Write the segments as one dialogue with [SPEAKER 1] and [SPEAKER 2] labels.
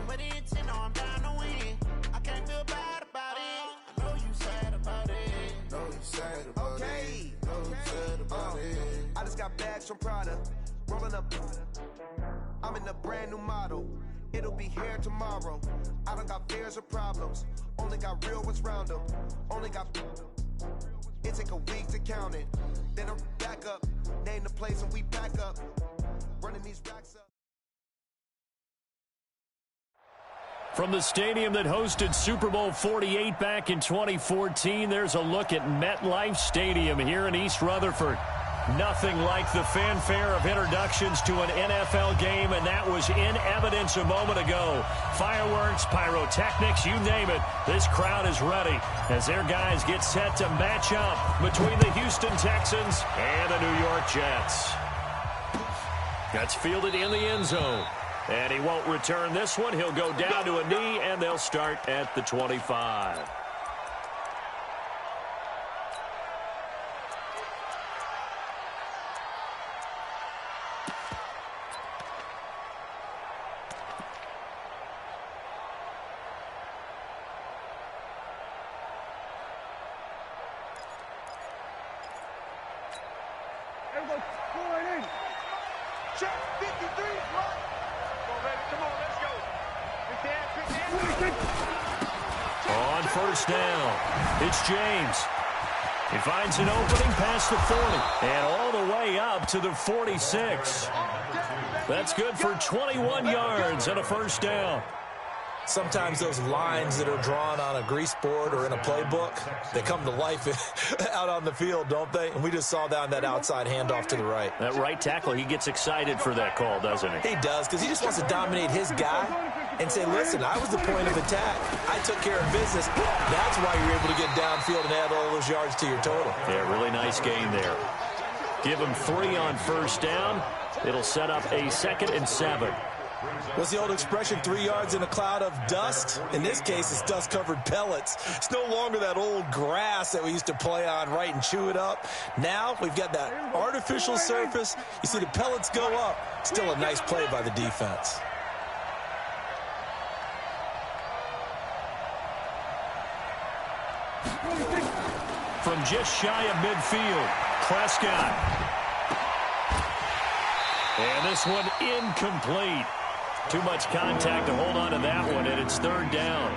[SPEAKER 1] But the intent, no, I'm down to win. I can't feel bad about it. I know you sad about it.
[SPEAKER 2] Know you sad about it. Know you sad about it.
[SPEAKER 3] I just got bags from Prada. Rolling up. I'm in a brand new model. It'll be here tomorrow. I don't got fears or problems. Only got real ones round them. Only got. It take a week to count it. Then I'm back up. Name the place and we back up. Running these racks up.
[SPEAKER 4] From the stadium that hosted Super Bowl 48 back in 2014, there's a look at MetLife Stadium here in East Rutherford. Nothing like the fanfare of introductions to an NFL game, and that was in evidence a moment ago. Fireworks, pyrotechnics, you name it. This crowd is ready as their guys get set to match up between the Houston Texans and the New York Jets. That's fielded in the end zone. And he won't return this one. He'll go down to a knee, and they'll start at the 25. On first down, it's James. He finds an opening past the 40 and all the way up to the 46. That's good for 21 yards and a first down.
[SPEAKER 5] Sometimes those lines that are drawn on a grease board or in a playbook, they come to life out on the field, don't they? And we just saw down that outside handoff to the right.
[SPEAKER 4] That right tackle, he gets excited for that call, doesn't he?
[SPEAKER 5] He does, because he just wants to dominate his guy and say, listen, I was the point of attack. I took care of business. That's why you're able to get downfield and add all those yards to your total.
[SPEAKER 4] Yeah, really nice gain there. Give him 3 on first down. It'll set up a 2nd and 7.
[SPEAKER 5] What's the old expression, 3 yards in a cloud of dust? In this case, it's dust-covered pellets. It's no longer that old grass that we used to play on, right, and chew it up. Now we've got that artificial surface. You see the pellets go up. Still a nice play by the defense.
[SPEAKER 4] From just shy of midfield, Prescott. And this one incomplete. Too much contact to hold on to that one, and it's 3rd down.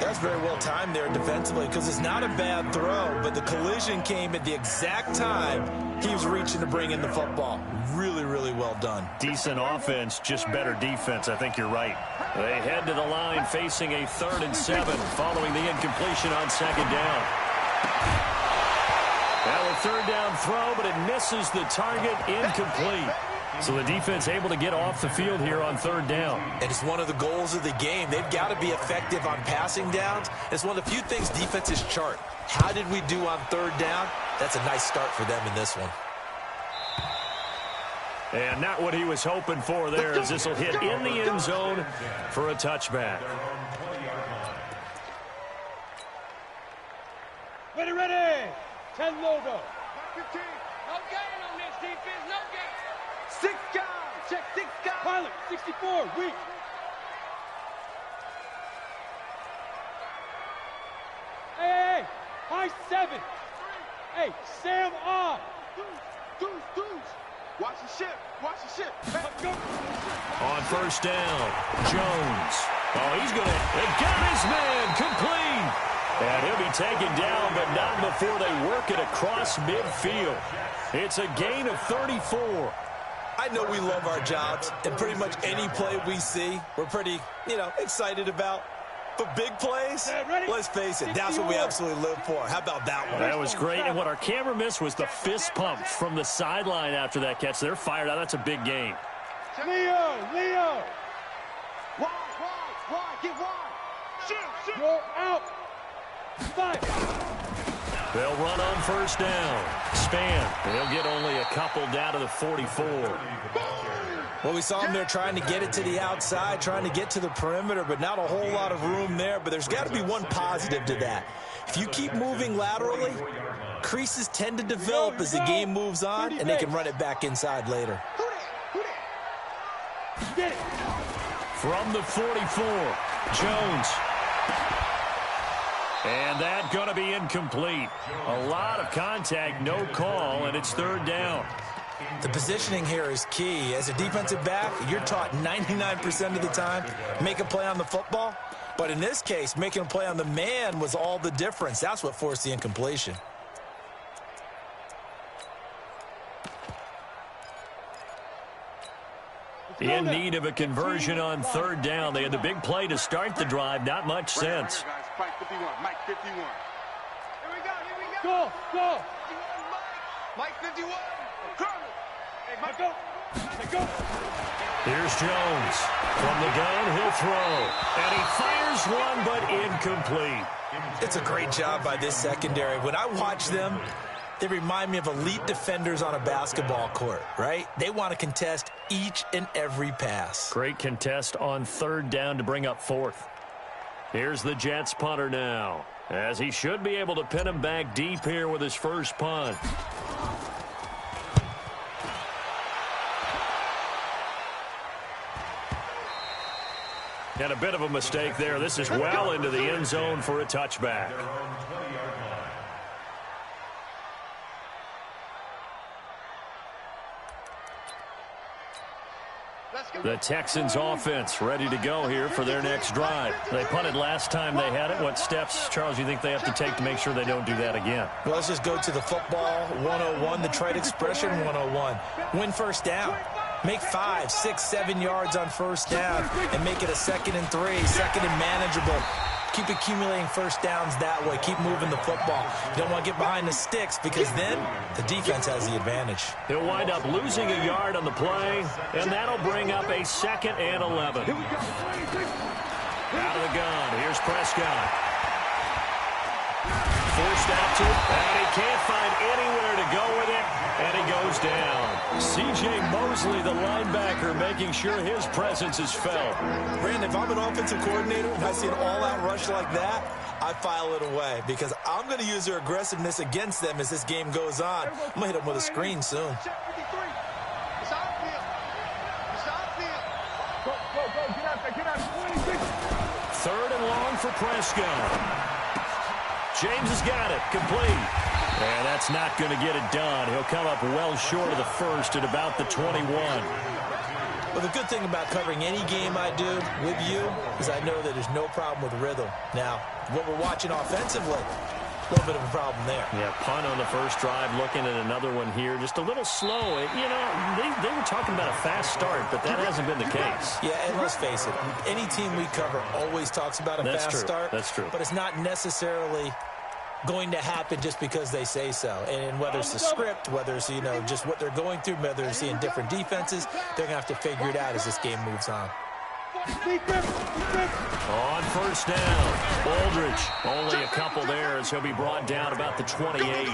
[SPEAKER 5] That's very well timed there defensively, because it's not a bad throw, but the collision came at the exact time he was reaching to bring in the football. Really, really well done.
[SPEAKER 4] Decent offense, just better defense. I think you're right. They head to the line facing a 3rd and 7 following the incompletion on 2nd down. Now a 3rd down throw, but it misses the target, incomplete. So the defense able to get off the field here on 3rd down.
[SPEAKER 5] And it's one of the goals of the game. They've got to be effective on passing downs. It's one of the few things defenses chart. How did we do on 3rd down? That's a nice start for them in this one.
[SPEAKER 4] And not what he was hoping for there, as this will hit in the end zone for a touchback.
[SPEAKER 6] Ready. 10 logo.
[SPEAKER 7] 15. No gain on this defense. No gain.
[SPEAKER 6] 6 guys. Check 6 guys. Pilot, 64. Weak. Hey. High 7. Hey, Sam on.
[SPEAKER 7] Deuce. Watch the ship.
[SPEAKER 4] On first down, Jones. Oh, he's going to get his man complete. And he'll be taken down, but not before they work it across midfield. It's a gain of 34.
[SPEAKER 5] I know we love our jobs, and pretty much any play we see, we're pretty, excited about. But big plays, let's face it, that's what we absolutely live for. How about that one?
[SPEAKER 4] That was great, and what our camera missed was the fist pump from the sideline after that catch. They're fired out. That's a big gain.
[SPEAKER 6] Leo.
[SPEAKER 7] Wide. Get wide. Shoot.
[SPEAKER 6] You're out. 5.
[SPEAKER 4] They'll run on first down. Span. They'll get only a couple down to the 44.
[SPEAKER 5] Well, we saw them there trying to get it to the outside, trying to get to the perimeter, but not a whole lot of room there. But there's got to be one positive to that. If you keep moving laterally, creases tend to develop as the game moves on, and they can run it back inside later.
[SPEAKER 6] Get it.
[SPEAKER 4] From the 44, Jones. And that going to be incomplete. A lot of contact, no call, and it's third down.
[SPEAKER 5] The positioning here is key. As a defensive back, you're taught 99% of the time, make a play on the football. But in this case, making a play on the man was all the difference. That's what forced the incompletion.
[SPEAKER 4] In need of a conversion on third down. They had the big play to start the drive. Not much sense.
[SPEAKER 6] Mike 51. Mike 51. Here we go. Go. Mike 51. Hey, Mike, go. Go.
[SPEAKER 4] Here's Jones. From the gun, he'll throw. And he fires one, but incomplete.
[SPEAKER 5] It's a great job by this secondary. When I watch them, they remind me of elite defenders on a basketball court, right? They want to contest each and every pass.
[SPEAKER 4] Great contest on third down to bring up fourth. Here's the Jets punter now, as he should be able to pin him back deep here with his first punt. And a bit of a mistake there. This is well into the end zone for a touchback. The Texans offense ready to go here for their next drive. They punted last time they had it. What steps, Charles, you think they have to take to make sure they don't do that again?
[SPEAKER 5] Well, let's just go to the football 101, the trade expression 101. Win first down. Make 5, 6, 7 yards on first down and make it a 2nd and 3, second and manageable. Keep accumulating first downs that way. Keep moving the football. You don't want to get behind the sticks because then the defense has the advantage.
[SPEAKER 4] He'll wind up losing a yard on the play, and that'll bring up a 2nd and 11. Out of the gun. Here's Prescott. Forced out to it, and he can't find anywhere to go with it, and he goes down. C.J. Mosley, the linebacker, making sure his presence is felt.
[SPEAKER 5] Brandon, if I'm an offensive coordinator and I see an all-out rush like that, I file it away because I'm going to use their aggressiveness against them as this game goes on. I'm going to hit them with a screen soon.
[SPEAKER 4] Third and long for Prescott. James has got it. Complete. And that's not going to get it done. He'll come up well short of the first at about the 21.
[SPEAKER 5] Well, the good thing about covering any game I do with you is I know that there's no problem with rhythm. Now, what we're watching offensively, a little bit of a problem there.
[SPEAKER 4] Yeah, punt on the first drive, looking at another one here. Just a little slow. You know, they were talking about a fast start, but that hasn't been the case.
[SPEAKER 5] Yeah, and let's face it, any team we cover always talks about a fast start.
[SPEAKER 4] That's true.
[SPEAKER 5] But it's not necessarily going to happen just because they say so. And whether it's the script, whether it's, you know, just what they're going through, whether they're seeing different defenses, they're going to have to figure it out as this game moves on.
[SPEAKER 4] On first down, Aldridge, only a couple there as he'll be brought down about the 28.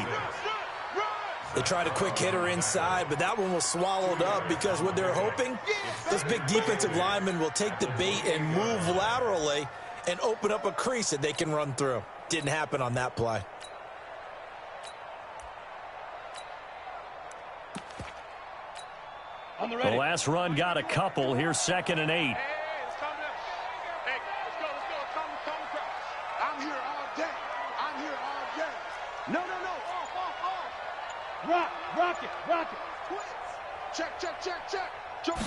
[SPEAKER 5] They tried a quick hitter inside, but that one was swallowed up because what they're hoping, those big defensive linemen will take the bait and move laterally and open up a crease that they can run through. Didn't happen on that play.
[SPEAKER 4] The last run got a couple. Here's 2nd and 8.
[SPEAKER 6] Hey, let's calm down. Hey, let's go. Calm across. I'm here all day. No. Off. Rock it. Twins. Check. Jump.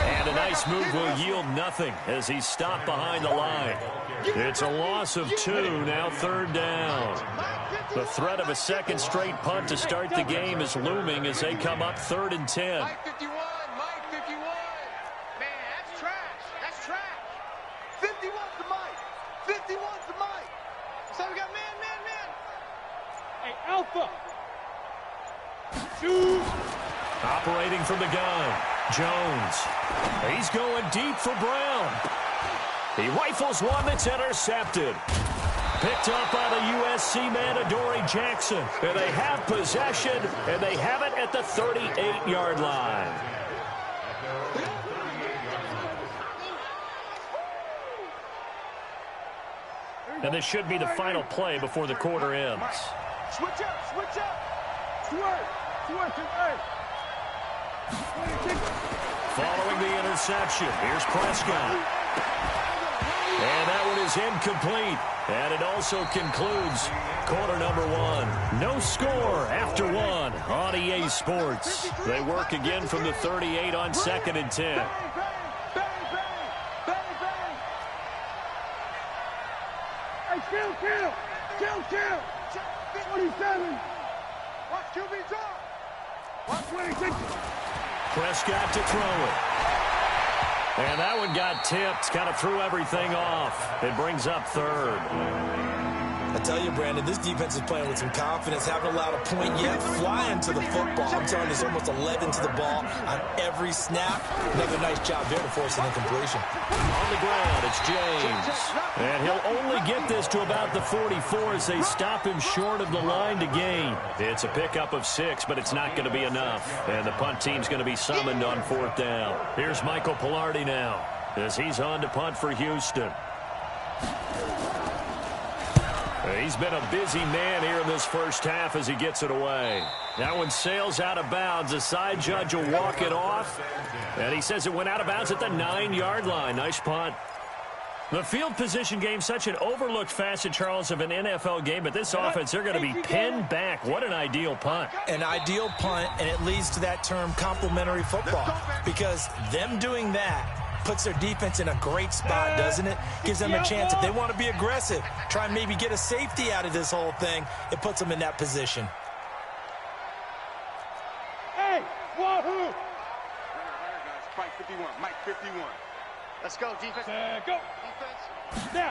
[SPEAKER 4] And a nice move will yield nothing as he's stopped behind the line. It's a loss of 2, now third down. The threat of a second straight punt to start the game is looming as they come up 3rd and 10.
[SPEAKER 7] Mike 51. Man, that's trash.
[SPEAKER 6] 51's to Mike. So we got man. Hey, Alpha. Shoot.
[SPEAKER 4] Operating from the gun, Jones. He's going deep for Brown. He rifles one that's intercepted. Picked up by the USC man, Adoree Jackson. And they have possession, and they have it at the 38-yard line. And this should be the final play before the quarter ends.
[SPEAKER 6] Switch up. Twerk.
[SPEAKER 4] Following the interception, here's Prescott. And that one is incomplete. And it also concludes quarter number one. No score after one on EA Sports. They work again from the 38 on 2nd and 10.
[SPEAKER 6] Hey, kill. 27. Watch QB drop. Watch 26.
[SPEAKER 4] Prescott to throw it. And that one got tipped. Kind of threw everything off. It brings up third.
[SPEAKER 5] I tell you, Brandon, this defense is playing with some confidence. Haven't allowed a point yet. Flying to the football. I'm telling you, there's almost 11 to the ball on every snap. Another nice job there to force an incompletion.
[SPEAKER 4] On the ground, it's James. And he'll only get this to about the 44 as they stop him short of the line to gain. It's a pickup of 6, but it's not going to be enough. And the punt team's going to be summoned on 4th down. Here's Michael Pilardi now as he's on to punt for Houston. He's been a busy man here in this first half as he gets it away. That one sails out of bounds. The side judge will walk it off. And he says it went out of bounds at the 9-yard line. Nice punt. The field position game, such an overlooked facet, Charles, of an NFL game. But this offense, they're going to be pinned back. What an ideal punt.
[SPEAKER 5] An ideal punt, and it leads to that term complementary football. Because them doing that puts their defense in a great spot, doesn't it? Gives them a chance. If they want to be aggressive, try and maybe get a safety out of this whole thing, it puts them in that position.
[SPEAKER 6] Hey, wahoo! Mike 51, Mike 51. Let's go, defense. Go. Defense. Now.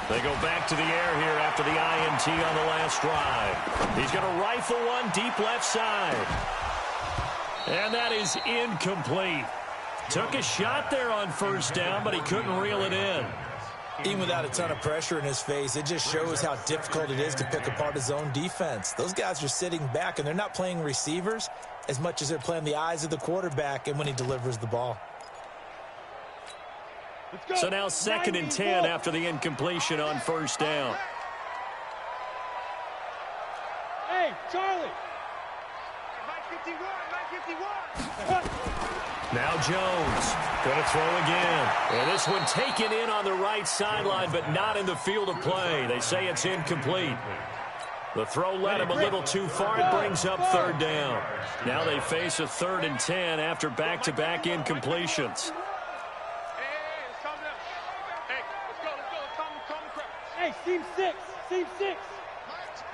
[SPEAKER 4] They go back to the air here after the INT on the last drive. He's going to rifle one deep left side. And that is incomplete. Took a shot there on 1st down, but he couldn't reel it in.
[SPEAKER 5] Even without a ton of pressure in his face, it just shows how difficult it is to pick apart his own defense. Those guys are sitting back, and they're not playing receivers as much as they're playing the eyes of the quarterback and when he delivers the ball.
[SPEAKER 4] So now 2nd and 10 after the incompletion on 1st down.
[SPEAKER 6] Hey, Charlie. Mike 51.
[SPEAKER 4] Now Jones going to throw again. And this one taken in on the right sideline, but not in the field of play. They say it's incomplete. The throw led him a little too far. It brings up 3rd down. Now they face a 3rd and 10 after back-to-back incompletions.
[SPEAKER 6] Hey, seam 6.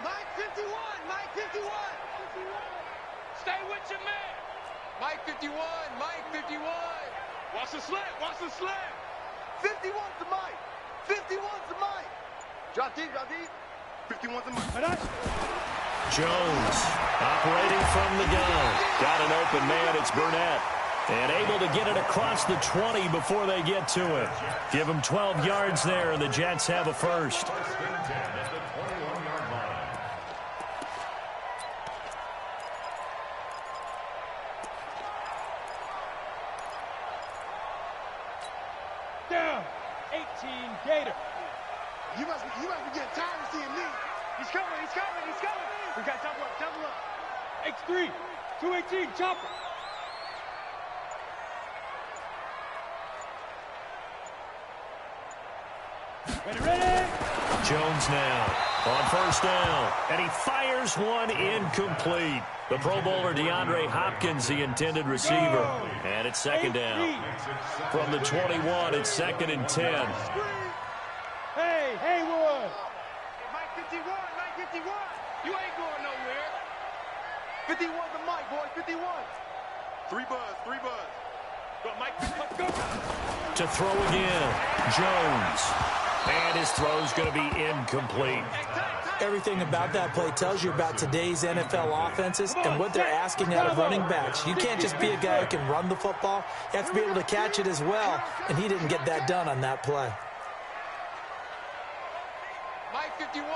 [SPEAKER 6] Mike 51. Mike 51.
[SPEAKER 7] Stay with your man.
[SPEAKER 6] Mike 51. Mike 51.
[SPEAKER 7] Watch the slant.
[SPEAKER 6] 51's the Mike. 51's the Mike. Drop deep.
[SPEAKER 3] 51's the Mike.
[SPEAKER 4] Jones operating from the gun. Got an open man. It's Burnett. And able to get it across the 20 before they get to it. Give them 12 yards there, and the Jets have a first.
[SPEAKER 6] Down. 18 Gator. You must be getting tired of seeing me. He's coming. We got double up. X3. 218 chopper. Ready?
[SPEAKER 4] Jones now on 1st down, and he fires one incomplete. The Pro Bowler DeAndre Hopkins, the intended receiver. And it's 2nd down. From the 21, it's 2nd and 10.
[SPEAKER 6] Hey, Haywood.
[SPEAKER 7] Mike 51. You ain't going nowhere.
[SPEAKER 6] 51's the Mike, boy. 51.
[SPEAKER 3] 3 buzz.
[SPEAKER 7] Go, Mike. Let's go.
[SPEAKER 4] To throw again, Jones. And his throw's going to be incomplete.
[SPEAKER 5] Everything about that play tells you about today's NFL offenses and what they're asking out of running backs. You can't just be a guy who can run the football. You have to be able to catch it as well, and he didn't get that done on that play.
[SPEAKER 7] Mike 51.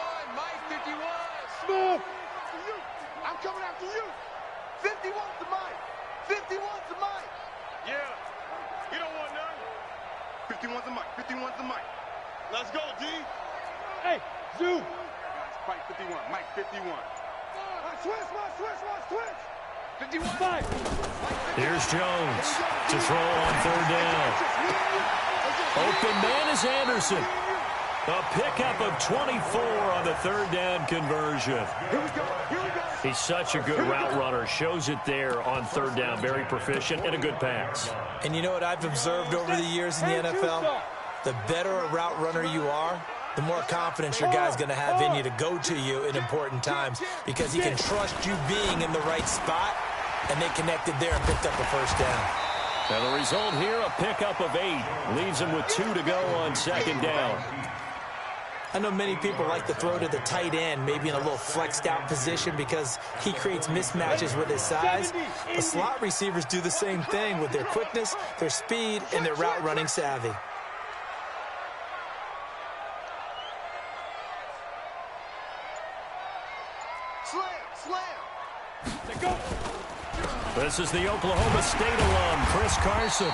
[SPEAKER 6] Smooth. I'm coming after you. 51's the Mike. 51's the Mike.
[SPEAKER 7] Yeah. You don't want none.
[SPEAKER 3] 51's the Mike.
[SPEAKER 7] Let's go, D.
[SPEAKER 6] Hey, Zoo.
[SPEAKER 3] Mike 51.
[SPEAKER 6] Switch.
[SPEAKER 4] Here's Jones to throw on third down. Open man is Anderson. A pickup of 24 on the third down conversion. He's such a good route runner. Shows it there on third down. Very proficient and a good pass.
[SPEAKER 5] And you know what I've observed over the years in the NFL? The better a route runner you are, the more confidence your guy's going to have in you to go to you in important times because he can trust you being in the right spot, and they connected there and picked up a first down.
[SPEAKER 4] And the result here, a pickup of 8. Leaves him with 2 to go on second down.
[SPEAKER 5] I know many people like to throw to the tight end, maybe in a little flexed out position because he creates mismatches with his size. The slot receivers do the same thing with their quickness, their speed, and their route running savvy.
[SPEAKER 4] This is the Oklahoma State alum, Chris Carson.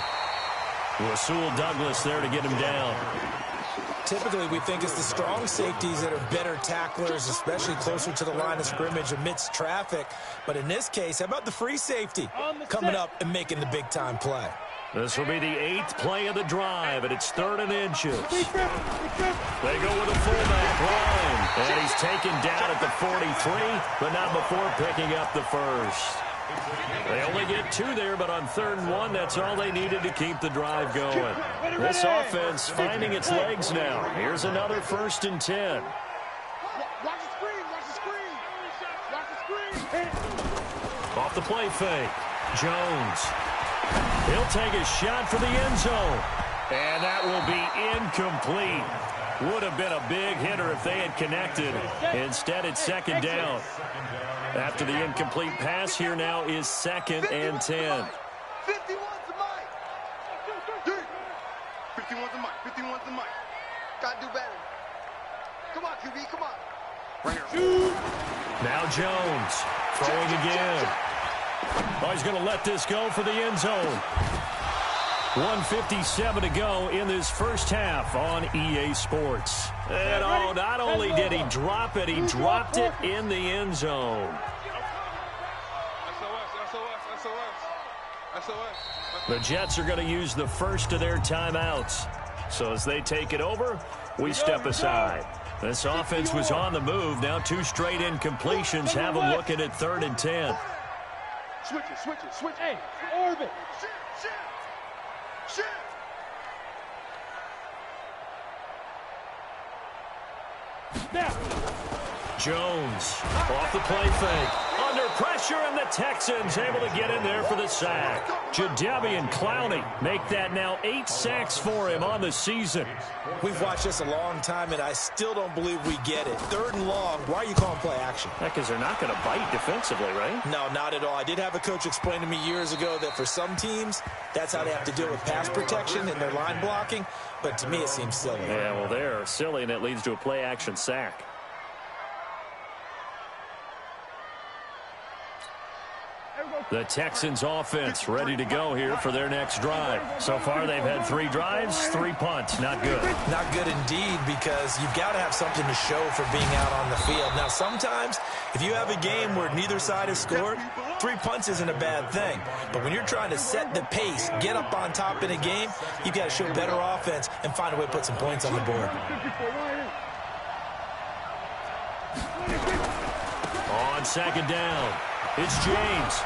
[SPEAKER 4] Rasul Douglas there to get him down.
[SPEAKER 5] Typically, we think it's the strong safeties that are better tacklers, especially closer to the line of scrimmage amidst traffic. But in this case, how about the free safety coming up and making the big-time play?
[SPEAKER 4] This will be the 8th play of the drive, and it's 3rd and inches. They go with a fullback line, and he's taken down at the 43, but not before picking up the first. They only get 2 there, but on 3rd and 1, that's all they needed to keep the drive going. This offense finding its legs now. Here's another 1st and 10.
[SPEAKER 6] Watch the screen, watch the screen. Watch the screen.
[SPEAKER 4] Off the play fake. Jones. He'll take a shot for the end zone. And that will be incomplete. Would have been a big hitter if they had connected. Instead, it's 2nd down. After the incomplete pass, here now is 2nd and 10.
[SPEAKER 6] 51's the mic. 51's the mic. 51's the mic. Gotta do better. Come on, QB, come on. Right here.
[SPEAKER 4] Now Jones throwing again. Oh, he's going to let this go for the end zone. 1:57 to go in this first half on EA Sports. And oh, not only did he drop it, he dropped it in the end zone. The Jets are going to use the first of their timeouts. So as they take it over, we step aside. This offense was on the move. Now 2 straight incompletions have them looking at 3rd and 10.
[SPEAKER 6] Switch it, switch. Hey, orbit. Shit.
[SPEAKER 4] Now. Jones off the play fake. Under pressure, and the Texans able to get in there for the sack. Jadeveon Clowney make that now 8 sacks for him on the season.
[SPEAKER 5] We've watched this a long time, and I still don't believe we get it. 3rd and long, why are you calling play action?
[SPEAKER 4] Because they're not going to bite defensively, right?
[SPEAKER 5] No, not at all. I did have a coach explain to me years ago that for some teams, that's how they have to deal with pass protection and their line blocking. But to me, it seems silly.
[SPEAKER 4] Yeah, well, they're silly, and it leads to a play action sack. The Texans offense ready to go here for their next drive. So far, they've had 3 drives, 3 punts. Not good.
[SPEAKER 5] Not good indeed, because you've got to have something to show for being out on the field. Now, sometimes, if you have a game where neither side has scored, 3 punts isn't a bad thing. But when you're trying to set the pace, get up on top in a game, you've got to show better offense and find a way to put some points on the board.
[SPEAKER 4] On 2nd down, it's James.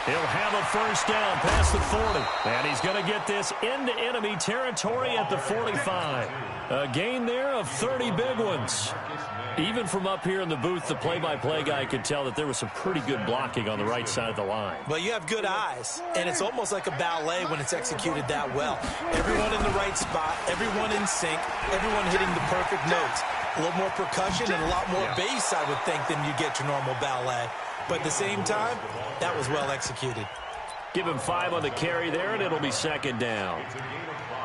[SPEAKER 4] He'll have a first down past the 40. And he's going to get this into enemy territory at the 45. A gain there of 30 big ones. Even from up here in the booth, the play-by-play guy could tell that there was some pretty good blocking on the right side of the line.
[SPEAKER 5] Well, you have good eyes, and it's almost like a ballet when it's executed that well. Everyone in the right spot, everyone in sync, everyone hitting the perfect notes. A little more percussion and a lot more bass, I would think, than you get your normal ballet. But at the same time, that was well executed.
[SPEAKER 4] Give him 5 on the carry there, and it'll be 2nd down.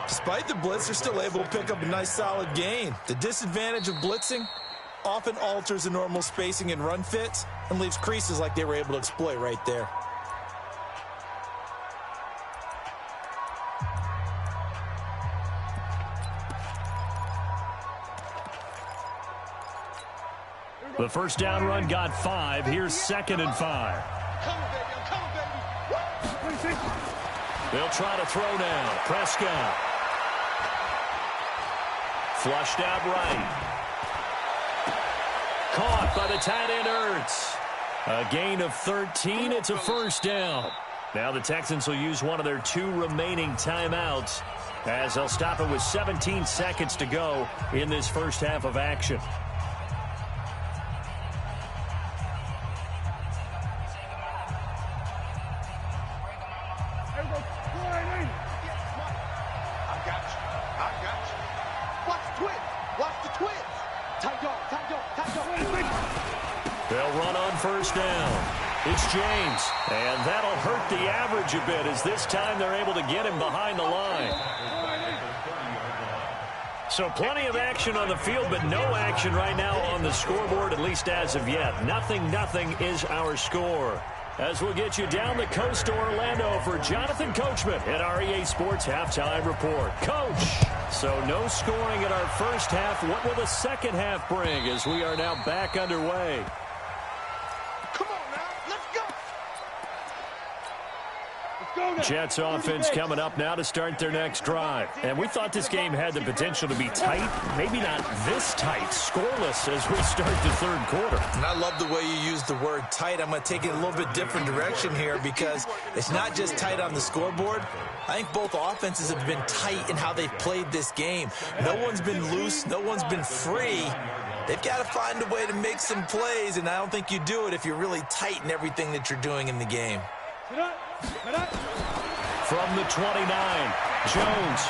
[SPEAKER 5] Despite the blitz, they're still able to pick up a nice, solid gain. The disadvantage of blitzing often alters the normal spacing and run fits and leaves creases like they were able to exploit right there.
[SPEAKER 4] The first down run got 5. Here's 2nd and 5.
[SPEAKER 6] coming, baby. I'm coming, baby.
[SPEAKER 4] They'll try to throw now. Prescott. Flushed out right. Caught by the tight end Ertz. A gain of 13. It's a first down. Now the Texans will use one of their 2 remaining timeouts as they'll stop it with 17 seconds to go in this first half of action. They'll run on first down. It's James, and that'll hurt the average a bit as this time they're able to get him behind the line. So plenty of action on the field, but no action right now on the scoreboard, at least as of yet. 0-0 is our score. As we'll get you down the coast to Orlando for Jonathan Coachman at our EA Sports Halftime Report. Coach, so no scoring in our first half. What will the second half bring as we are now back underway? Jets offense coming up now to start their next drive. And we thought this game had the potential to be tight, maybe not this tight, scoreless as we start the third quarter.
[SPEAKER 5] And I love the way you use the word tight. I'm going to take it a little bit different direction here because it's not just tight on the scoreboard. I think both offenses have been tight in how they've played this game. No one's been loose. No one's been free. They've got to find a way to make some plays, and I don't think you do it if you're really tight in everything that you're doing in the game.
[SPEAKER 4] From the 29, Jones.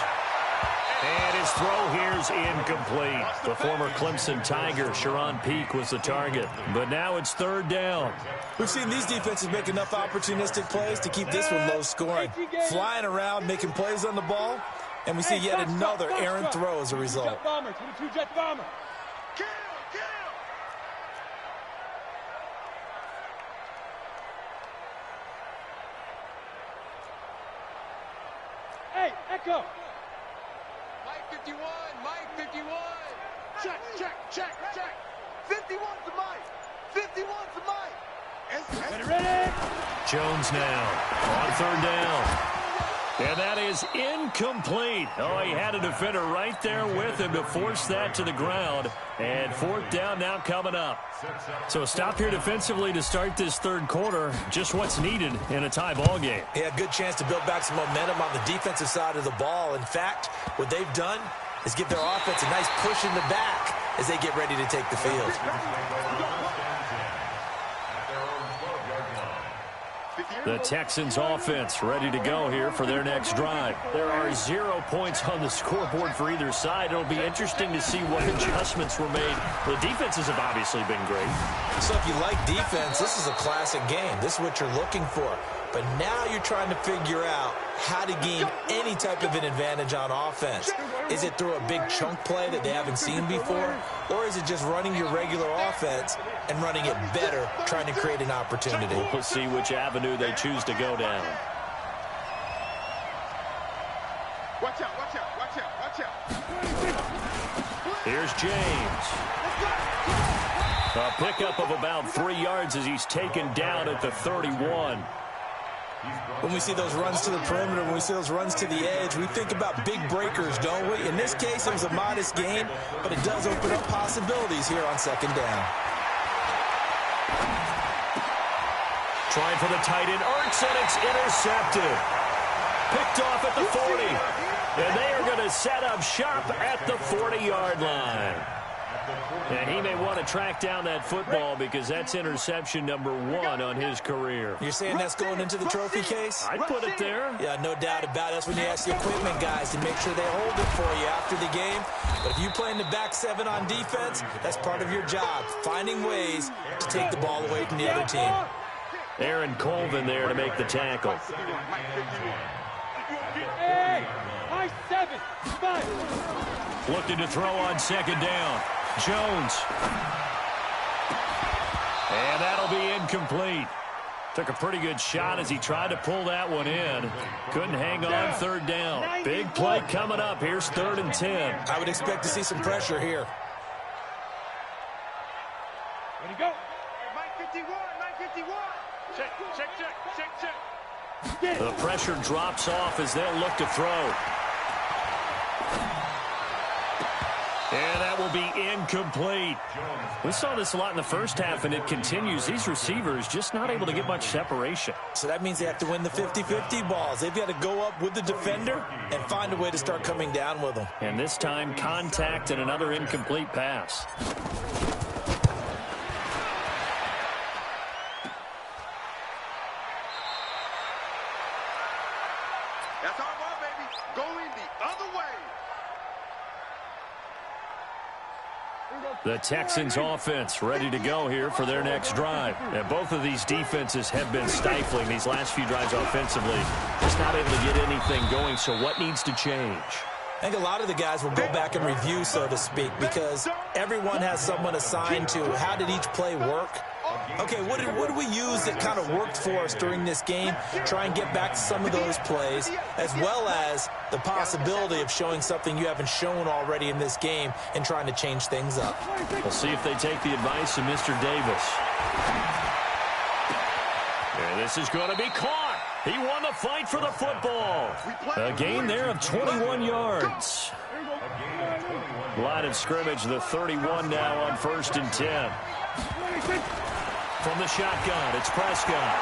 [SPEAKER 4] And his throw here's incomplete. The former Clemson Tiger, Sharon Peak, was the target. But now it's third down.
[SPEAKER 5] We've seen these defenses make enough opportunistic plays to keep this one low scoring. Flying around, making plays on the ball. And we see yet another errant throw as a result.
[SPEAKER 6] Jet bomber, 22 jet bomber. Kill! Hey, Echo!
[SPEAKER 7] Mike 51, Mike 51.
[SPEAKER 6] Check. 51's the Mike. 51's the Mike. Ready?
[SPEAKER 4] Jones now on third down. And that is incomplete. Oh, he had a defender right there with him to force that to the ground. And fourth down now coming up. So a stop here defensively to start this third quarter. Just what's needed in a tie ball game.
[SPEAKER 5] Yeah, good chance to build back some momentum on the defensive side of the ball. In fact, what they've done is give their offense a nice push in the back as they get ready to take the field.
[SPEAKER 4] The Texans offense ready to go here for their next drive. There are 0 points on the scoreboard for either side. It'll be interesting to see what adjustments were made. The defenses have obviously been great.
[SPEAKER 5] So if you like defense, this is a classic game. This is what you're looking for. But now you're trying to figure out how to gain any type of an advantage on offense. Is it through a big chunk play that they haven't seen before? Or is it just running your regular offense and running it better, trying to create an opportunity?
[SPEAKER 4] We'll see which avenue they choose to go down.
[SPEAKER 6] Watch out.
[SPEAKER 4] Here's James. A pickup of about 3 yards as he's taken down at the 31.
[SPEAKER 5] When we see those runs to the perimeter, when we see those runs to the edge, we think about big breakers, don't we? In this case, it was a modest gain, but it does open up possibilities here on second down.
[SPEAKER 4] Trying for the tight end, Ertz, and it's intercepted. Picked off at the 40. And they are going to set up shop at the 40-yard line. And he may want to track down that football because that's interception number 1 on his career.
[SPEAKER 5] You're saying that's going into the trophy case?
[SPEAKER 4] I'd put it there.
[SPEAKER 5] Yeah, no doubt about it. That's when you ask the equipment guys to make sure they hold it for you after the game. But if you play in the back 7 on defense, that's part of your job, finding ways to take the ball away from the other team.
[SPEAKER 4] Aaron Colvin there to make the tackle.
[SPEAKER 6] Hey, high 7, 5.
[SPEAKER 4] Looking to throw on second down. Jones. And that'll be incomplete. Took a pretty good shot as he tried to pull that one in. Couldn't hang on third down. Big play coming up. Here's 3rd and 10.
[SPEAKER 5] I would expect to see some pressure here.
[SPEAKER 6] Ready to go. Mike 51, Mike 51. Check.
[SPEAKER 4] The pressure drops off as they'll look to throw. And that will be incomplete. We saw this a lot in the first half, and it continues. These receivers just not able to get much separation.
[SPEAKER 5] So that means they have to win the 50-50 balls. They've got to go up with the defender and find a way to start coming down with them.
[SPEAKER 4] And this time, contact and another incomplete pass.
[SPEAKER 6] That's our ball, baby. Going the other way.
[SPEAKER 4] The Texans offense ready to go here for their next drive. And both of these defenses have been stifling these last few drives offensively. Just not able to get anything going, so what needs to change?
[SPEAKER 5] I think a lot of the guys will go back and review, so to speak, because everyone has someone assigned to how did each play work. Okay, what did we use that kind of worked for us during this game? Try and get back to some of those plays, as well as the possibility of showing something you haven't shown already in this game and trying to change things up.
[SPEAKER 4] We'll see if they take the advice of Mr. Davis. And this is going to be caught. He won the fight for the football. A gain there of 21 yards. Line of scrimmage, the 31 now on 1st and 10. From the shotgun, it's Prescott.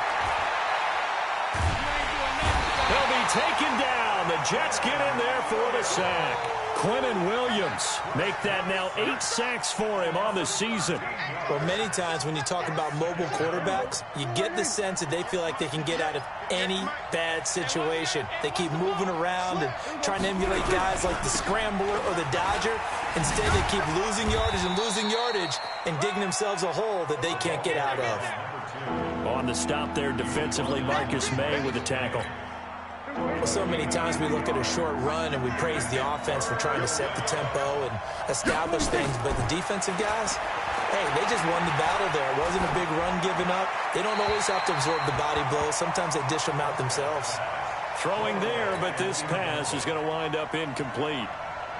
[SPEAKER 4] They'll be taken down. The Jets get in there for the sack. Quentin Williams make that now 8 sacks for him on the season.
[SPEAKER 5] Well, many times when you talk about mobile quarterbacks, you get the sense that they feel like they can get out of any bad situation. They keep moving around and trying to emulate guys like the Scrambler or the Dodger. Instead, they keep losing yardage and digging themselves a hole that they can't get out of.
[SPEAKER 4] On the stop there defensively, Marcus May with the tackle.
[SPEAKER 5] Well, so many times we look at a short run and we praise the offense for trying to set the tempo and establish things, but the defensive guys, hey, they just won the battle there. It wasn't a big run given up. They don't always have to absorb the body blows. Sometimes they dish them out themselves.
[SPEAKER 4] Throwing there, but this pass is going to wind up incomplete.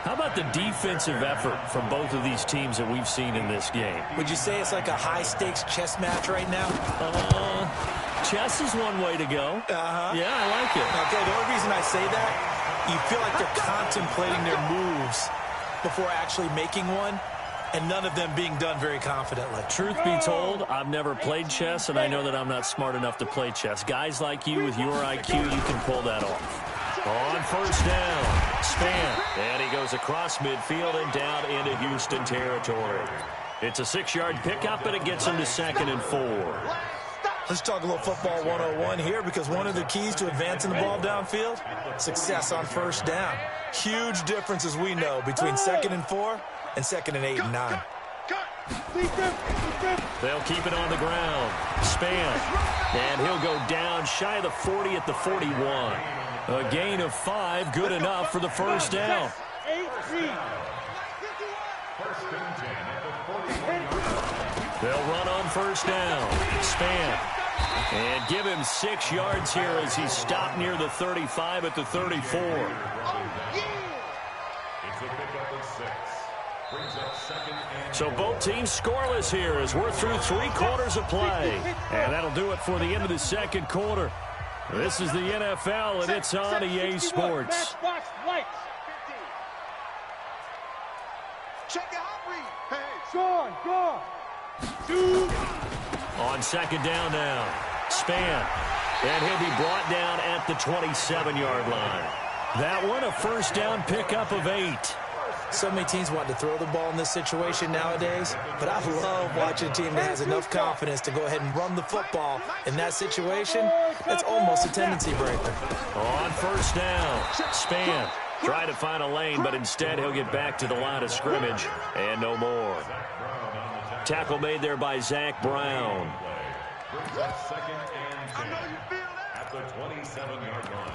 [SPEAKER 4] How about the defensive effort from both of these teams that we've seen in this game?
[SPEAKER 5] Would you say it's like a high-stakes chess match right now?
[SPEAKER 4] Chess is one way to go. Yeah, I like it.
[SPEAKER 5] Okay, the only reason I say that, you feel like they're contemplating their moves before actually making one, and none of them being done very confidently.
[SPEAKER 4] Truth be told, I've never played chess, and I know that I'm not smart enough to play chess. Guys like you with your IQ, you can pull that off. On 1st down, Span, and he goes across midfield and down into Houston territory. It's a 6-yard pickup, and it gets him to 2nd and 4.
[SPEAKER 5] Let's talk a little football 101 here, because one of the keys to advancing the ball downfield, success on 1st down. Huge difference, as we know, between 2nd and 4 and 2nd and 8 and 9.
[SPEAKER 4] They'll keep it on the ground. Span, and he'll go down shy of the 40 at the 41. A gain of 5, good enough for the 1st down. They'll run on 1st down. Span. And give him 6 yards here as he stopped near the 35 at the 34. So both teams scoreless here as we're through 3 quarters of play. And that'll do it for the end of the 2nd quarter. This is the NFL, and it's on EA Sports.
[SPEAKER 6] Check out, hey, gone.
[SPEAKER 4] On 2nd down now, Span, and he'll be brought down at the 27-yard line. That one, a 1st down pickup of 8.
[SPEAKER 5] So many teams want to throw the ball in this situation nowadays, but I love watching a team that has enough confidence to go ahead and run the football in that situation. That's almost a tendency breaker.
[SPEAKER 4] On 1st down, Span try to find a lane, but instead he'll get back to the line of scrimmage and no more. Tackle made there by Zach Brown.
[SPEAKER 8] At the 27-yard line.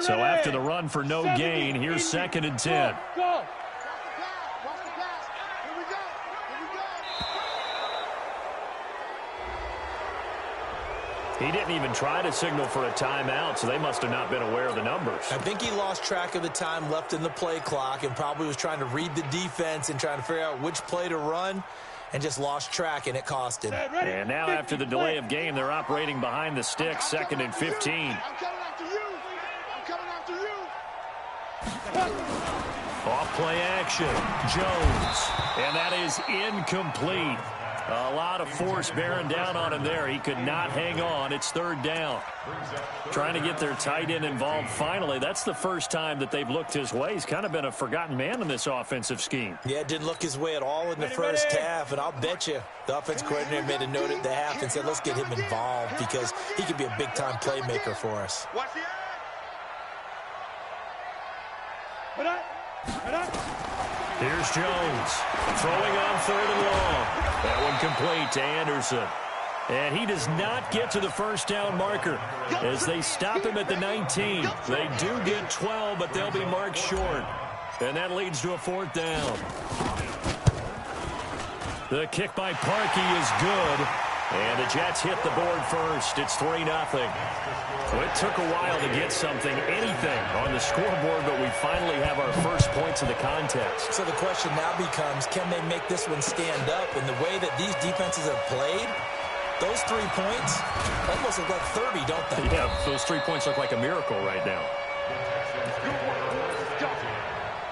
[SPEAKER 4] So after the run for no gain, here's 2nd and 10. He didn't even try to signal for a timeout, so they must have not been aware of the numbers.
[SPEAKER 5] I think he lost track of the time left in the play clock and probably was trying to read the defense and trying to figure out which play to run and just lost track, and it cost him.
[SPEAKER 4] And now after the delay of game, they're operating behind the stick, 2nd and 15.
[SPEAKER 6] I'm coming after you. I'm coming after you.
[SPEAKER 4] Off play action, Jones, and that is incomplete. A lot of force bearing down on him there. He could not hang on. It's 3rd down. Trying to get their tight end involved finally. That's the first time that they've looked his way. He's kind of been a forgotten man in this offensive scheme.
[SPEAKER 5] Yeah, it didn't look his way at all in the first half, and I'll bet you the offense coordinator made a note at the half and said, let's get him involved because he could be a big-time playmaker for us.
[SPEAKER 6] Watch the
[SPEAKER 4] Here's Jones throwing on 3rd and long. That one complete to Anderson. And he does not get to the first down marker as they stop him at the 19. They do get 12, but they'll be marked short. And that leads to a 4th down. The kick by Parkey is good. And the Jets hit the board first. It's 3-0. Well, it took a while to get something, anything, on the scoreboard, but we finally have our first points of the contest.
[SPEAKER 5] So the question now becomes, can they make this one stand up? And the way that these defenses have played, those 3 points almost look like 30, don't they?
[SPEAKER 4] Yeah, those 3 points look like a miracle right now.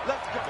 [SPEAKER 6] Let's go.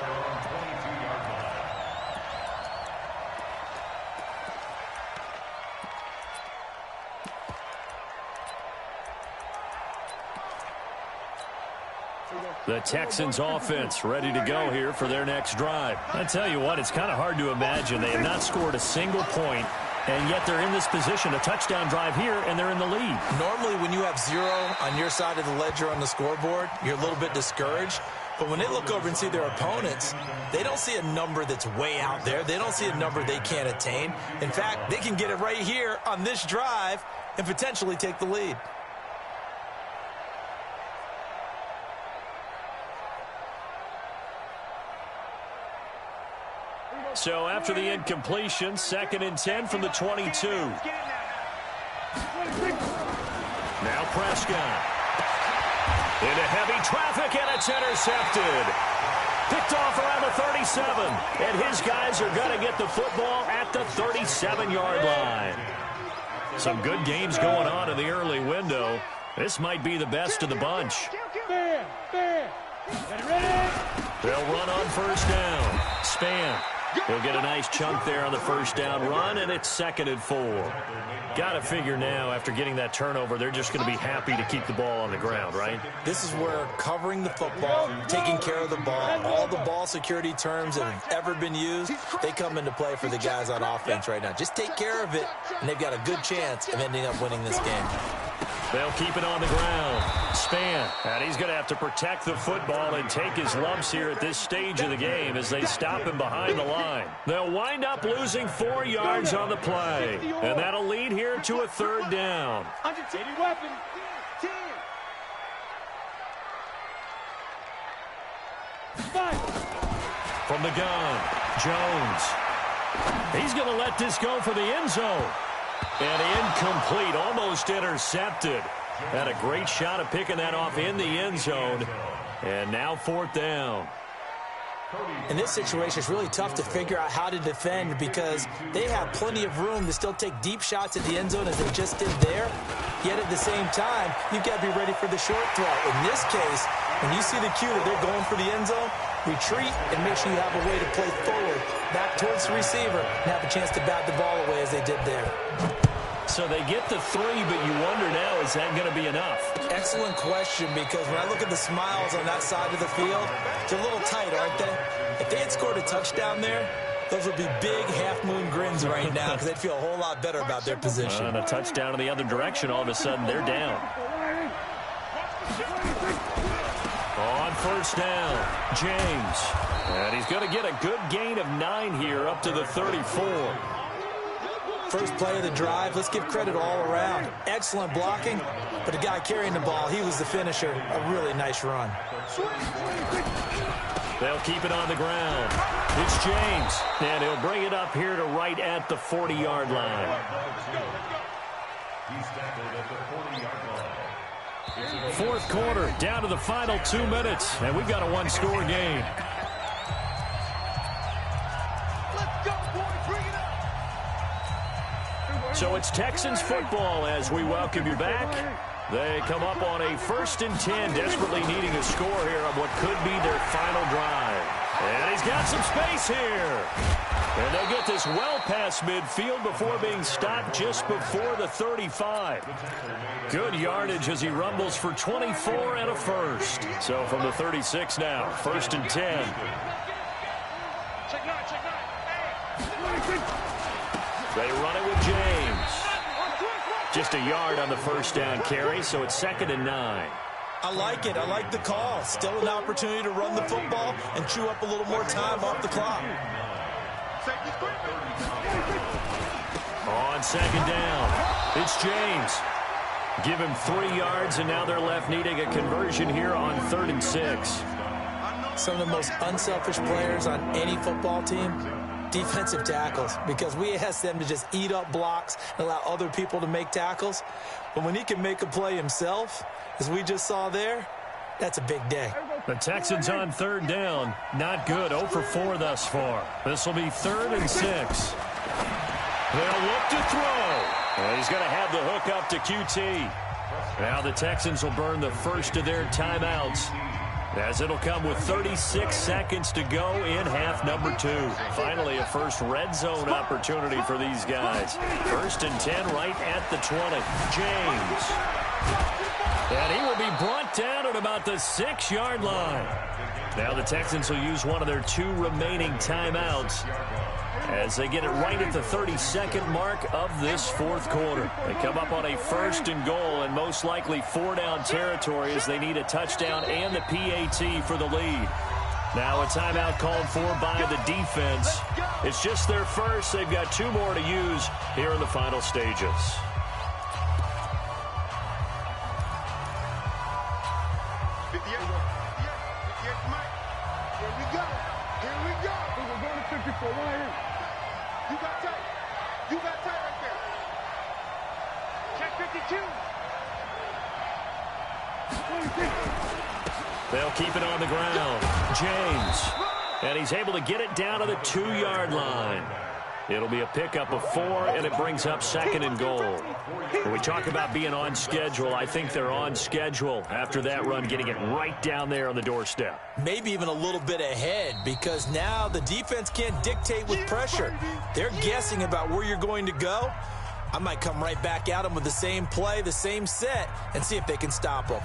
[SPEAKER 4] The Texans offense ready to go here for their next drive. I tell you what, it's kind of hard to imagine. They have not scored a single point, and yet they're in this position, a touchdown drive here, and they're in the lead.
[SPEAKER 5] Normally when you have 0 on your side of the ledger on the scoreboard, you're a little bit discouraged. But when they look over and see their opponents, they don't see a number that's way out there. They don't see a number they can't attain. In fact, they can get it right here on this drive and potentially take the lead.
[SPEAKER 4] So after the incompletion, 2nd and 10 from the 22. Now Prescott. Into heavy traffic, and it's intercepted. Picked off around the 37. And his guys are going to get the football at the 37-yard line. Some good games going on in the early window. This might be the best of the bunch. They'll run on 1st down. Span. He'll get a nice chunk there on the 1st down run, and it's 2nd and 4. Got to figure now, after getting that turnover, they're just going to be happy to keep the ball on the ground, right?
[SPEAKER 5] This is where covering the football, taking care of the ball, all the ball security terms that have ever been used, they come into play for the guys on offense right now. Just take care of it, and they've got a good chance of ending up winning this game.
[SPEAKER 4] They'll keep it on the ground. Span. And he's going to have to protect the football and take his lumps here at this stage of the game as they stop him behind the line. They'll wind up losing 4 yards on the play. And that'll lead here to a 3rd down.
[SPEAKER 6] Weapon.
[SPEAKER 4] From the gun, Jones. He's going to let this go for the end zone. And incomplete, almost intercepted. Had a great shot at picking that off in the end zone. And now 4th down.
[SPEAKER 5] In this situation, it's really tough to figure out how to defend because they have plenty of room to still take deep shots at the end zone as they just did there. Yet at the same time, you've got to be ready for the short throw. In this case, when you see the cue that they're going for the end zone, retreat and make sure you have a way to play forward, back towards the receiver, and have a chance to bat the ball away as they did there.
[SPEAKER 4] So they get the 3, but you wonder now, is that going to be enough?
[SPEAKER 5] Excellent question, because when I look at the smiles on that side of the field, they're a little tight, aren't they? If they had scored a touchdown there, those would be big half-moon grins right now because they'd feel a whole lot better about their position.
[SPEAKER 4] And a touchdown in the other direction, all of a sudden they're down. On 1st down, James. And he's going to get a good gain of 9 here up to the 34.
[SPEAKER 5] First play of the drive, let's give credit all around. Excellent blocking, but the guy carrying the ball, he was the finisher. A really nice run.
[SPEAKER 4] They'll keep it on the ground. It's James, and he'll bring it up here to right at the 40-yard line.
[SPEAKER 8] He's tackled at the
[SPEAKER 4] fourth quarter, down to the final 2 minutes, and we've got a one-score game.
[SPEAKER 6] Let's go, boys. Bring it up.
[SPEAKER 4] So it's Texans football as we welcome you back. They come up on a 1st and 10, desperately needing a score here on what could be their final drive. And he's got some space here. And they'll get this well past midfield before being stopped just before the 35. Good yardage as he rumbles for 24 and a first. So from the 36 now, 1st and 10.
[SPEAKER 6] Check nine.
[SPEAKER 4] They run it with James. Just a yard on the first down carry, so it's 2nd and 9.
[SPEAKER 5] I like it. I like the call. Still an opportunity to run the football and chew up a little more time off the clock.
[SPEAKER 4] On 2nd down, it's James. Give him 3 yards, and now they're left needing a conversion here on 3rd and 6.
[SPEAKER 5] Some of the most unselfish players on any football team, defensive tackles, because we ask them to just eat up blocks and allow other people to make tackles. But when he can make a play himself, as we just saw there, that's a big day.
[SPEAKER 4] The Texans on 3rd down. Not good. 0 for 4 thus far. This will be 3rd and 6. They'll look to throw. Well, he's going to have the hook up to QT. Now the Texans will burn the first of their timeouts, as it'll come with 36 seconds to go in half number 2. Finally, a first red zone opportunity for these guys. 1st and 10 right at the 20. James. And he will be brought down at about the 6-yard line. Now the Texans will use one of their 2 remaining timeouts as they get it right at the 32nd mark of this 4th quarter. They come up on a 1st and goal and most likely 4-down territory as they need a touchdown and the PAT for the lead. Now a timeout called for by the defense. It's just their first. They've got 2 more to use here in the final stages.
[SPEAKER 6] You got tight right there. Check 52.
[SPEAKER 4] They'll keep it on the ground. James. And he's able to get it down to the 2-yard line. It'll be a pickup of 4, and it brings up 2nd and goal. When we talk about being on schedule, I think they're on schedule after that run, getting it right down there on the doorstep.
[SPEAKER 5] Maybe even a little bit ahead, because now the defense can't dictate with pressure. They're guessing about where you're going to go. I might come right back at them with the same play, the same set, and see if they can stop them.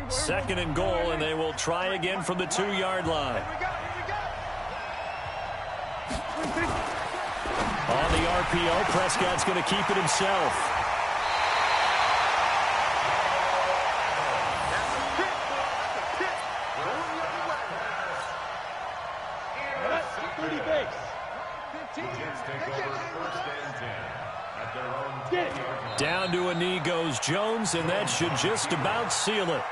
[SPEAKER 4] Second and goal, and they will try again from the 2-yard line. On the RPO, Prescott's going to keep it himself. Down to a knee goes Jones, and that should just about seal it.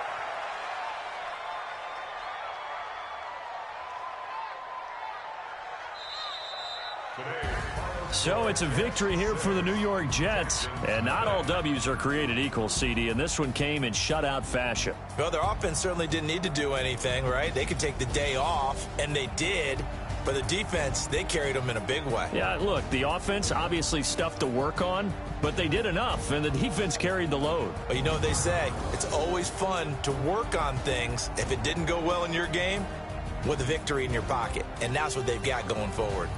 [SPEAKER 4] So it's a victory here for the New York Jets. And not all W's are created equal, CD, and this one came in shutout fashion.
[SPEAKER 5] Well, their offense certainly didn't need to do anything, right? They could take the day off, and they did. But the defense, they carried them in a big way.
[SPEAKER 4] Yeah, look, the offense obviously stuff to work on, but they did enough, and the defense carried the load.
[SPEAKER 5] But you know what they say, it's always fun to work on things. If it didn't go well in your game, with a victory in your pocket. And that's what they've got going forward.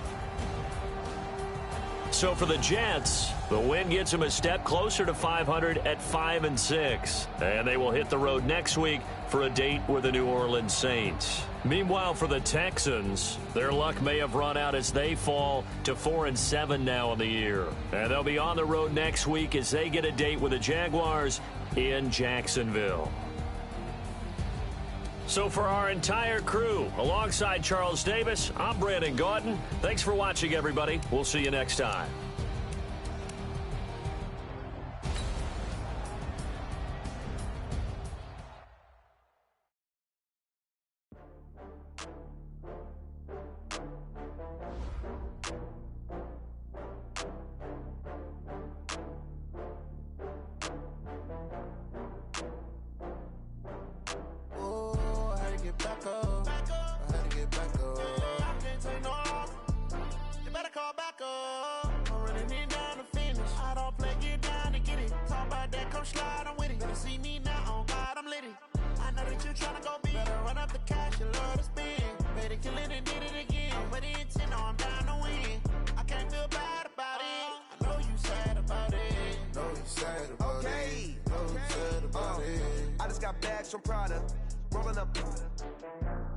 [SPEAKER 4] So for the Jets, the win gets them a step closer to 500 at 5-6. And they will hit the road next week for a date with the New Orleans Saints. Meanwhile, for the Texans, their luck may have run out as they fall to 4-7 now in the year. And they'll be on the road next week as they get a date with the Jaguars in Jacksonville. So for our entire crew, alongside Charles Davis, I'm Brandon Gaudin. Thanks for watching, everybody. We'll see you next time.
[SPEAKER 1] know that you tryna go big. Better run up the cash, you love to spend. Better kill it and did it again. I'm with the intent, no, I'm down to win. I can't feel bad about it. I know you sad about it.
[SPEAKER 2] Know you sad about
[SPEAKER 3] Okay.
[SPEAKER 2] it. Know you sad about it.
[SPEAKER 3] I just got bags from Prada, rolling up.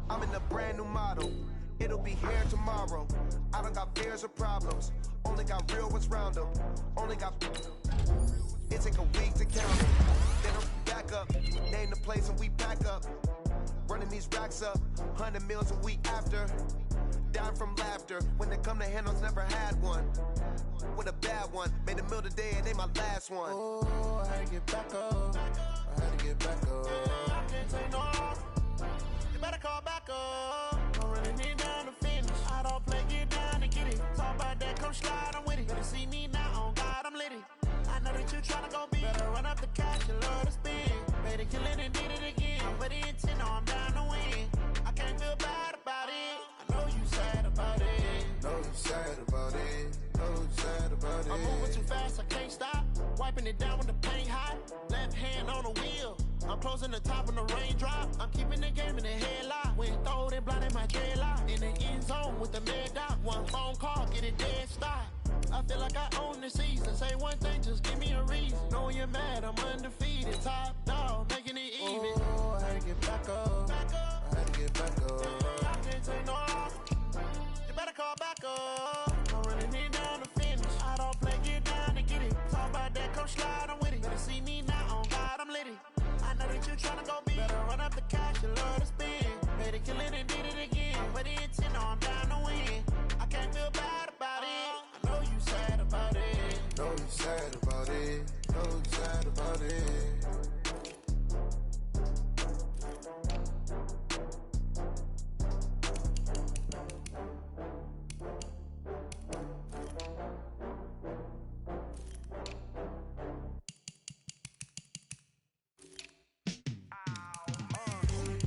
[SPEAKER 3] I'm in a brand new model. It'll be here tomorrow. I don't got fears or problems. Only got real ones round them. Only got. It take a week to count them. Then I'm back up. Name the place and we back up. Running these racks up. 100 meals a week after. Down from laughter. When they come to handles, never had one. With a bad one. Made a meal today and they my last one.
[SPEAKER 2] Oh, I had to get back up. I had to get back up.
[SPEAKER 1] I can't take no more. You better call back up. I'm running it down to finish. I don't play, get down to get it. Talk about that, come slide, I'm with it. Better see me now, on God, I'm litty. I know that you tryna go big. Better run up the cash, you love to spend. Better kill it and did it again. I'm with the intent, no, I'm down to win. I can't feel bad about it. I know you sad about it.
[SPEAKER 2] Know you sad about it. Know you sad about it.
[SPEAKER 1] I'm moving too fast, I can't stop. Wiping it down when the paint hot. Left hand on the wheel. I'm closing the top when the raindrop. I'm keeping the game in the headlock. When throw it blind in my dreadlock. In the end zone with the mad dot. One phone call, get it dead stop. I feel like I own the season. Say one thing, just give me a reason. Knowing you're mad, I'm undefeated. Top dog, making it even.
[SPEAKER 2] Oh, I had to get back up. I had to get back up.
[SPEAKER 1] I can't take no off. You better call back up. I'm running it down to finish. I don't play, get down to get it. Talk about that, come slide, I'm with it. Better see me now, on God, I'm litty. I know that you tryna go big. Better run up the cash, you love to spend. Better kill it and did it again. With the intent, no, I'm down to win. I can't feel bad about it. I know you sad about it.
[SPEAKER 2] Know you sad about it. Know you sad about it.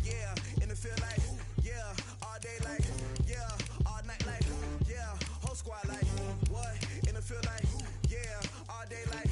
[SPEAKER 3] Yeah, in the field like, yeah, all day like, yeah, all night like, yeah, whole squad like, what? In the field like, yeah, all day like,